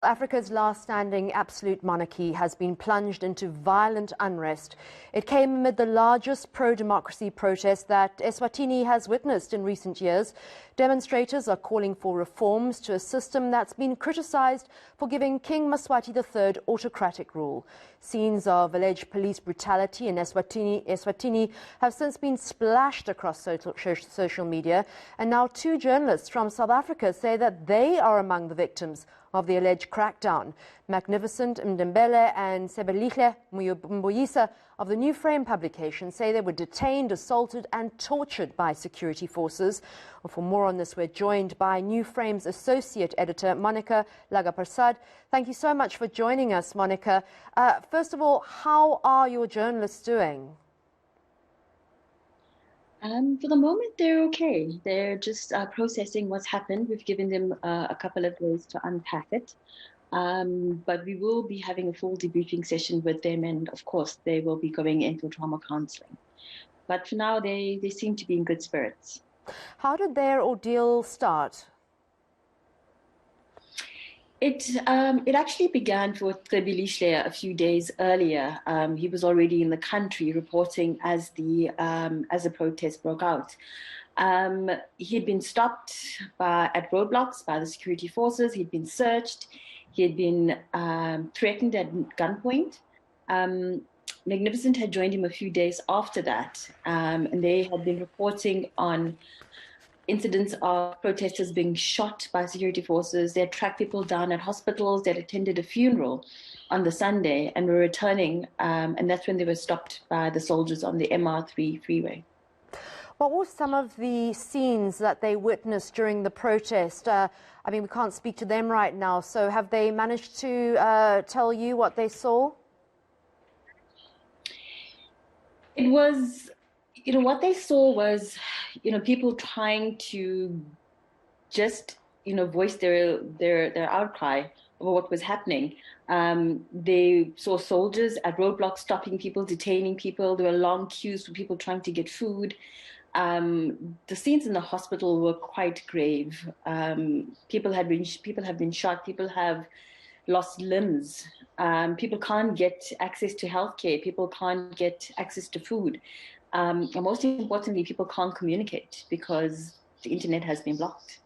Africa's last standing absolute monarchy has been plunged into violent unrest. It came amid the largest pro-democracy protest that Eswatini has witnessed in recent years. Demonstrators are calling for reforms to a system that's been criticized for giving King Mswati III autocratic rule. Scenes of alleged police brutality in Eswatini have since been splashed across social media, and now two journalists from South Africa say that they are among the victims of the alleged crackdown. Magnificent Mdembele and Sebelihle Mboyisa of the New Frame publication say they were detained, assaulted and tortured by security forces. For more on this, we're joined by New Frame's associate editor, Monica Lagaprasad. Thank you so much for joining us, Monica. First of all, how are your journalists doing? For the moment, they're okay. They're just processing what's happened. We've given them a couple of days to unpack it. But we will be having a full debriefing session with them, and of course, they will be going into trauma counseling. But for now, they seem to be in good spirits. How did their ordeal start? It actually began for Sebelihle a few days earlier. He was already in the country reporting as the protest broke out. He had been stopped at roadblocks by the security forces. He'd been searched. He had been threatened at gunpoint. Magnificent had joined him a few days after that, and they had been reporting on incidents of protesters being shot by security forces. They had tracked people down at hospitals. They had attended a funeral on the Sunday and were returning, and that's when they were stopped by the soldiers on the MR3 freeway. What were some of the scenes that they witnessed during the protest? I mean, we can't speak to them right now, so have they managed to tell you what they saw? It was, what they saw was, people trying to just, voice their outcry over what was happening. They saw soldiers at roadblocks stopping people, detaining people. There were long queues for people trying to get food. The scenes in the hospital were quite grave. People have been shot. People have lost limbs. People can't get access to healthcare. People can't get access to food. And most importantly, people can't communicate because the internet has been blocked.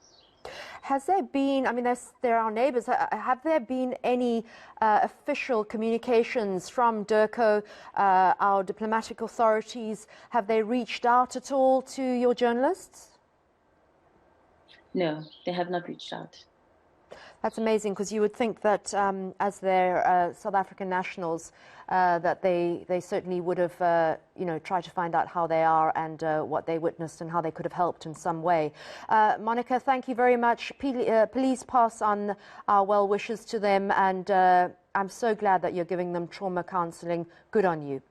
Has there been, I mean, there are neighbours, have there been any official communications from DIRCO, our diplomatic authorities? Have they reached out at all to your journalists? No, they have not reached out. That's amazing, because you would think that as they're South African nationals, that they certainly would have, tried to find out how they are and what they witnessed and how they could have helped in some way. Monica, thank you very much. Please pass on our well wishes to them, and I'm so glad that you're giving them trauma counselling. Good on you.